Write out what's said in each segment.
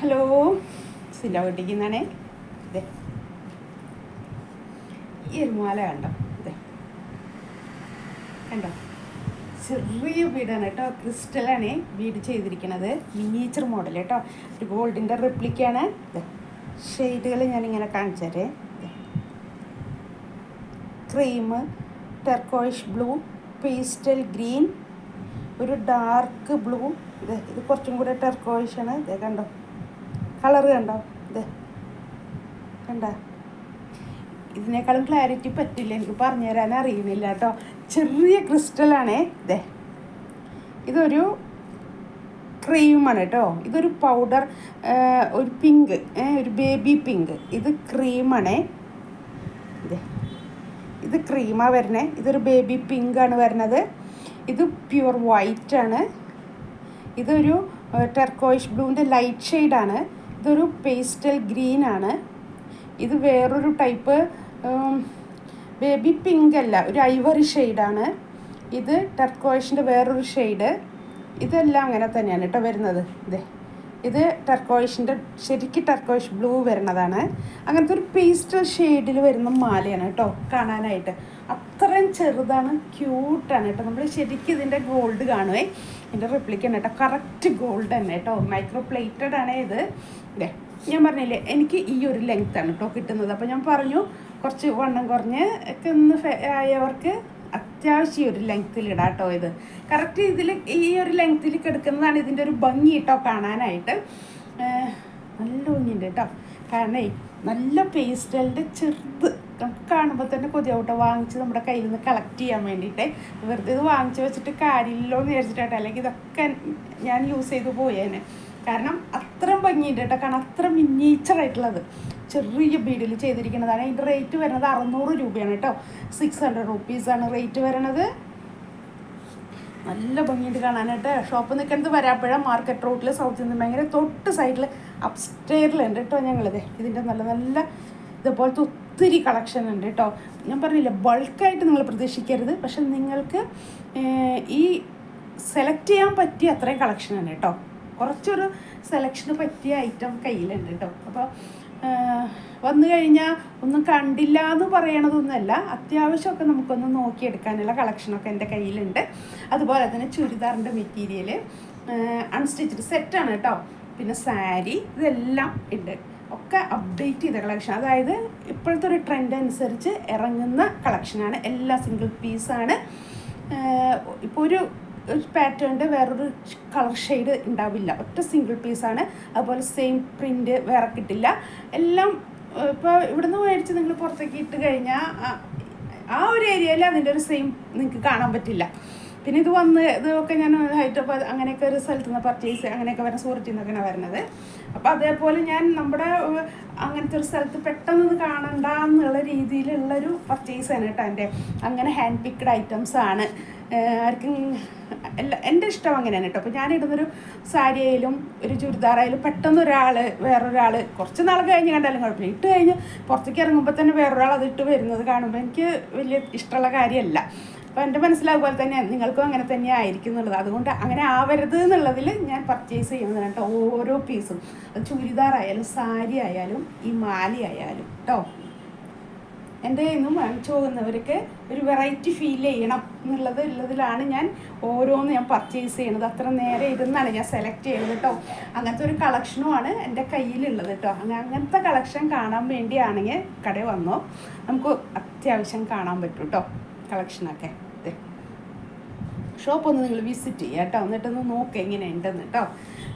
Hello, സില പൊട്ടിക്കുന്നതാണേ. ഇതെ ഈ ഒരു മാല കണ്ടോ? ഇതെ കണ്ടോ? ചെറിയ ബീഡാണ് കേട്ടോ, ക്രിസ്റ്റലാണ് ബീഡ് ചെയ്തിരിക്കുന്നത്. മിനിയേച്ചർ മോഡൽ കേട്ടോ, ഒരു ഗോൾഡിൻ്റെ റെപ്ലിക്കാണ്. ഇതെ ഷെയ്ഡുകൾ ഞാനിങ്ങനെ കാണിച്ചു തരേ. ക്രീം, ടെർക്കോയിഷ് ബ്ലൂ, പേസ്റ്റൽ ഗ്രീൻ, ഒരു ഡാർക്ക് ബ്ലൂ. ഇത് കുറച്ചും കൂടെ ടെർക്കോയിഷാണ്. ഇതേ കണ്ടോ, കളറ് കണ്ടോ? കണ്ട, ഇതിനേക്കാളും ക്ലാരിറ്റി പറ്റില്ല, എനിക്ക് പറഞ്ഞു തരാൻ അറിയുന്നില്ല കേട്ടോ. ചെറിയ ക്രിസ്റ്റലാണേ. ഇതൊരു ക്രീമാണ് കേട്ടോ. ഇതൊരു പൗഡർ, ഒരു പിങ്ക്, ഒരു ബേബി പിങ്ക്. ഇത് ക്രീമാണേ. ഇത് ക്രീമാണ് വരണേ. ഇതൊരു ബേബി പിങ്കാണ് വരുന്നത്. ഇത് പ്യുവർ വൈറ്റാണ്. ഇതൊരു ടെർക്കോയിഷ് ബ്ലൂവിൻ്റെ ലൈറ്റ് ഷെയ്ഡാണ്. ഇതൊരു പേസ്റ്റൽ ഗ്രീനാണ്. ഇത് വേറൊരു ടൈപ്പ് ബേബി പിങ്ക് അല്ല, ഒരു ഐവറി ഷെയ്ഡാണ്. ഇത് ടെർക്കോയിഷിൻ്റെ വേറൊരു ഷെയ്ഡ്. ഇതെല്ലാം അങ്ങനെ തന്നെയാണ് കേട്ടോ വരുന്നത്. ഇത് ടെർക്കോയിഷിൻ്റെ ശരിക്കും ടെർക്കോയിഷ് ബ്ലൂ വരുന്നതാണ്. അങ്ങനത്തെ ഒരു പേസ്റ്റൽ ഷെയ്ഡിൽ വരുന്ന മാലയാണ് കേട്ടോ കാണാനായിട്ട്. അത്രയും ചെറുതാണ്, ക്യൂട്ടാണ് കേട്ടോ. നമ്മൾ ശരിക്കും ഇതിൻ്റെ ഗോൾഡ് കാണുവേ. ഇതിൻ്റെ റെപ്ലിക്കാണ് കേട്ടോ, കറക്റ്റ് ഗോൾഡ് തന്നെ കേട്ടോ. മൈക്രോ പ്ലേറ്റഡ് ആണ് ഇത്. ഞാൻ പറഞ്ഞില്ലേ, എനിക്ക് ഈ ഒരു ലെങ്ത്താണ് കേട്ടോ കിട്ടുന്നത്. അപ്പോൾ ഞാൻ പറഞ്ഞു കുറച്ച് വണ്ണം കുറഞ്ഞ് ഒക്കെ ഒന്ന് ആയവർക്ക് അത്യാവശ്യം ഈ ഒരു ലെങ്ത്തിലിടാം കേട്ടോ. ഇത് കറക്റ്റ് ഇതിൽ ഈ ഒരു ലെങ്ത്തിൽ കിടക്കുന്നതാണ് ഇതിൻ്റെ ഒരു ഭംഗി കേട്ടോ കാണാനായിട്ട്. നല്ല ഭംഗിയുണ്ട് കേട്ടോ. കാരണം നല്ല പേസ്റ്റലിൻ്റെ ചെറുത് കാണുമ്പോൾ തന്നെ കൊതിയാവട്ടെ വാങ്ങിച്ച് നമ്മുടെ കയ്യിൽ നിന്ന് കളക്ട് ചെയ്യാൻ വേണ്ടിയിട്ട്. വെറുതെ ഇത് വാങ്ങിച്ച് വെച്ചിട്ട് കാര്യമില്ലോ എന്ന് വിചാരിച്ചിട്ടാട്ടോ. അല്ലെങ്കിൽ ഇതൊക്കെ ഞാൻ യൂസ് ചെയ്ത് പോയേനെ. കാരണം അത്രയും ഭംഗിയുണ്ട് കേട്ടോ. കാരണം അത്ര മിനിയേച്ചറായിട്ടുള്ളത് ചെറിയ ബീഡിൽ ചെയ്തിരിക്കുന്നതാണ്. അതിൻ്റെ റേറ്റ് വരുന്നത് 600 രൂപയാണ് കേട്ടോ. 600 റുപ്പീസാണ് റേറ്റ് വരണത്. നല്ല ഭംഗിയുണ്ട് കാണാനായിട്ട്. ഷോപ്പ് നിൽക്കുന്നത് വരാപ്പുഴ മാർക്കറ്റ് റോഡിൽ, സൗത്ത് ഇന്ത്യൻ ബാങ്കിൻ്റെ തൊട്ട് സൈഡിൽ അപ്സ്റ്റെയറിലുണ്ട് കേട്ടോ ഞങ്ങളിത്. ഇതിൻ്റെ നല്ല നല്ല ഇതുപോലത്തെ ഒത്തിരി കളക്ഷൻ ഉണ്ട് കേട്ടോ. ഞാൻ പറഞ്ഞില്ല, ബൾക്കായിട്ട് നിങ്ങൾ പ്രതീക്ഷിക്കരുത്. പക്ഷെ നിങ്ങൾക്ക് ഈ സെലക്ട് ചെയ്യാൻ പറ്റിയ അത്രയും കളക്ഷൻ ഉണ്ട് കേട്ടോ. കുറച്ചൊരു സെലക്ഷന് പറ്റിയ ഐറ്റം കയ്യിലുണ്ട് കേട്ടോ. അപ്പോൾ വന്നു കഴിഞ്ഞാൽ ഒന്നും കണ്ടില്ല എന്ന് പറയണതൊന്നുമല്ല, അത്യാവശ്യമൊക്കെ നമുക്കൊന്ന് നോക്കിയെടുക്കാനുള്ള കളക്ഷനൊക്കെ എൻ്റെ കയ്യിലുണ്ട്. അതുപോലെ തന്നെ ചുരിദാറിൻ്റെ മെറ്റീരിയൽ അൺസ്റ്റിച്ച്ഡ് സെറ്റാണ് കേട്ടോ. പിന്നെ സാരി, ഇതെല്ലാം ഉണ്ട്. ഒക്കെ അപ്ഡേറ്റ് ചെയ്ത കളക്ഷൻ, അതായത് ഇപ്പോഴത്തെ ഒരു ട്രെൻഡ് അനുസരിച്ച് ഇറങ്ങുന്ന കളക്ഷനാണ്. എല്ലാം സിംഗിൾ പീസാണ്. ഇപ്പോൾ ഒരു പാറ്റേണിൻ്റെ വേറൊരു കളർ ഷെയ്ഡ് ഉണ്ടാവില്ല, ഒറ്റ സിംഗിൾ പീസാണ്. അതുപോലെ സെയിം പ്രിൻ്റ് വേറെ കിട്ടില്ല. എല്ലാം ഇപ്പോൾ ഇവിടുന്ന് മേടിച്ച് നിങ്ങൾ പുറത്തേക്ക് ഇട്ട് കഴിഞ്ഞാൽ ആ ഒരു ഏരിയയിൽ അതിൻ്റെ ഒരു സെയിം നിങ്ങൾക്ക് കാണാൻ പറ്റില്ല. പിന്നെ ഇതൊക്കെ ഞാൻ ഹൈദരാബാദ് അങ്ങനെയൊക്കെ ഒരു സ്ഥലത്ത് നിന്ന് പർച്ചേസ് അങ്ങനെയൊക്കെ വരുന്ന സൂറത്തിൽ നിന്നൊക്കെയാണ് വരുന്നത്. അപ്പോൾ അതേപോലെ ഞാൻ നമ്മുടെ അങ്ങനത്തെ ഒരു സ്ഥലത്ത് പെട്ടെന്ന് കാണണ്ട എന്നുള്ള രീതിയിലുള്ളൊരു പർച്ചേസാണ് കേട്ടോ എൻ്റെ. അങ്ങനെ ഹാൻഡ് പിക്ഡ് ഐറ്റംസാണ്. ആർക്കും എൻ്റെ ഇഷ്ടം അങ്ങനെയാണ് കേട്ടോ. അപ്പോൾ ഞാനിടുന്നൊരു സാരി ആയാലും ഒരു ചുരിദാറായാലും പെട്ടെന്ന് വേറൊരാൾ കുറച്ച് നാൾ കഴിഞ്ഞ് കണ്ടാലും കുഴപ്പമില്ല. ഇട്ട് കഴിഞ്ഞ് പുറത്തേക്ക് ഇറങ്ങുമ്പോൾ തന്നെ വേറൊരാൾ അതിട്ട് വരുന്നത് കാണുമ്പോൾ എനിക്ക് വലിയ ഇഷ്ടമുള്ള കാര്യമല്ല. അപ്പോൾ എൻ്റെ മനസ്സിലാകുമ്പോൾ തന്നെ നിങ്ങൾക്കും അങ്ങനെ തന്നെ ആയിരിക്കും എന്നുള്ളത്. അതുകൊണ്ട് അങ്ങനെ ആവരുത് എന്നുള്ളതിൽ ഞാൻ പർച്ചേസ് ചെയ്യുന്നത് കേട്ടോ. ഓരോ പീസും, അത് ചുരിദാറായാലും സാരി ആയാലും ഈ മാലയായാലും കേട്ടോ. എൻ്റെ കയ്യിൽ നിന്നും വാങ്ങിച്ചു പോകുന്നവർക്ക് ഒരു വെറൈറ്റി ഫീൽ ചെയ്യണം ഉള്ളതിലാണ് ഞാൻ ഞാൻ പർച്ചേസ് ചെയ്യണത്. അത്ര നേരെ ഇരുന്നാണ് ഞാൻ സെലക്ട് ചെയ്യുന്നത് കേട്ടോ. അങ്ങനത്തെ ഒരു കളക്ഷനുമാണ് എൻ്റെ കയ്യിലുള്ളത് കേട്ടോ. അങ്ങനത്തെ കളക്ഷൻ കാണാൻ വേണ്ടിയാണെങ്കിൽ കടയിൽ വന്നോ, നമുക്ക് അത്യാവശ്യം കാണാൻ പറ്റും കേട്ടോ കളക്ഷനൊക്കെ. ഷോപ്പൊന്ന് നിങ്ങൾ വിസിറ്റ് ചെയ്യുക കേട്ടോ. എന്നിട്ടൊന്ന് നോക്കുക എങ്ങനെ ഉണ്ടെന്ന് കേട്ടോ.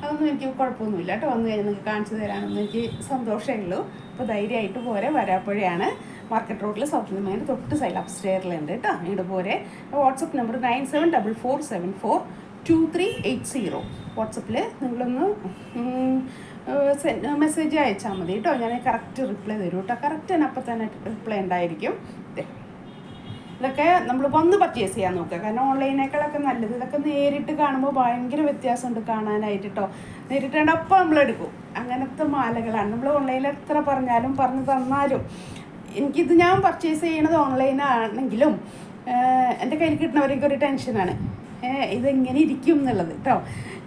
അതൊന്നും എനിക്ക് കുഴപ്പമൊന്നുമില്ല കേട്ടോ. വന്നു കഴിഞ്ഞാൽ നിങ്ങൾക്ക് കാണിച്ചു തരാനൊന്നും എനിക്ക് സന്തോഷമേ ഉള്ളൂ. അപ്പോൾ ധൈര്യമായിട്ട് പോരെ. വരാപ്പുഴയാണ്, മാർക്കറ്റ് റോഡിൽ, സൗത്ത് ഇന്ത്യൻ ബാങ്കിൻ്റെ തൊട്ട് സൈഡിൽ അപ്സ്റ്റെയറിലുണ്ട് കേട്ടോ. ഇങ്ങോട്ട് പോരെ. WhatsApp number 9744742380. വാട്സപ്പിൽ നിങ്ങളൊന്ന് മെസ്സേജ് അയച്ചാൽ മതി കേട്ടോ. ഞാൻ കറക്റ്റ് റിപ്ലൈ തരും കേട്ടോ. കറക്റ്റ് തന്നെ അപ്പം തന്നെ റിപ്ലൈ ഉണ്ടായിരിക്കും. ഇതൊക്കെ നമ്മൾ വന്ന് പർച്ചേസ് ചെയ്യാൻ നോക്കുക. കാരണം ഓൺലൈനേക്കാളൊക്കെ നല്ലത്. ഇതൊക്കെ നേരിട്ട് കാണുമ്പോൾ ഭയങ്കര വ്യത്യാസമുണ്ട് കാണാനായിട്ട് കേട്ടോ. നേരിട്ട് കണ്ടാൽ അപ്പം നമ്മളെടുക്കും. അങ്ങനത്തെ മാലകളാണ്. നമ്മൾ ഓൺലൈനിൽ എത്ര പറഞ്ഞു തന്നാലും എനിക്കിത് ഞാൻ പർച്ചേസ് ചെയ്യണത് ഓൺലൈനാണെങ്കിലും എൻ്റെ കയ്യിൽ കിട്ടുന്നവർക്ക് ഒരു ടെൻഷനാണ്. ഇതെങ്ങനെ ഇരിക്കും എന്നുള്ളത് കേട്ടോ.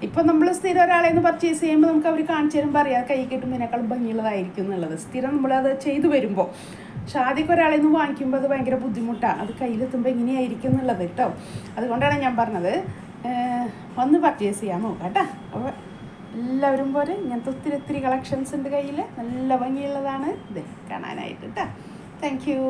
ഇപ്പം നമ്മൾ സ്ഥിരം ഒരാളെ നിന്ന് പർച്ചേസ് ചെയ്യുമ്പോൾ നമുക്ക് അവർ കാണിച്ചു തരുമ്പോൾ അറിയാം കൈ കിട്ടുമ്പോൾ ഇതിനേക്കാൾ ഭംഗിയുള്ളതായിരിക്കും എന്നുള്ളത്, സ്ഥിരം നമ്മളത് ചെയ്തു വരുമ്പോൾ. പക്ഷെ ആദ്യമൊക്കെ ഒരാളെ നിന്ന് വാങ്ങിക്കുമ്പോൾ അത് ഭയങ്കര ബുദ്ധിമുട്ടാണ്, അത് കയ്യിലെത്തുമ്പോൾ എങ്ങനെയായിരിക്കും എന്നുള്ളത് കേട്ടോ. അതുകൊണ്ടാണ് ഞാൻ പറഞ്ഞത് ഒന്ന് പർച്ചേസ് ചെയ്യാൻ നോക്കാം കേട്ടോ. അപ്പോൾ എല്ലാവരും പോലെ ഇങ്ങനത്തെ ഒത്തിരി കളക്ഷൻസ് ഉണ്ട് കയ്യിൽ, നല്ല ഭംഗിയുള്ളതാണ് ഇത് കാണാനായിട്ട് കേട്ടോ. Thank you.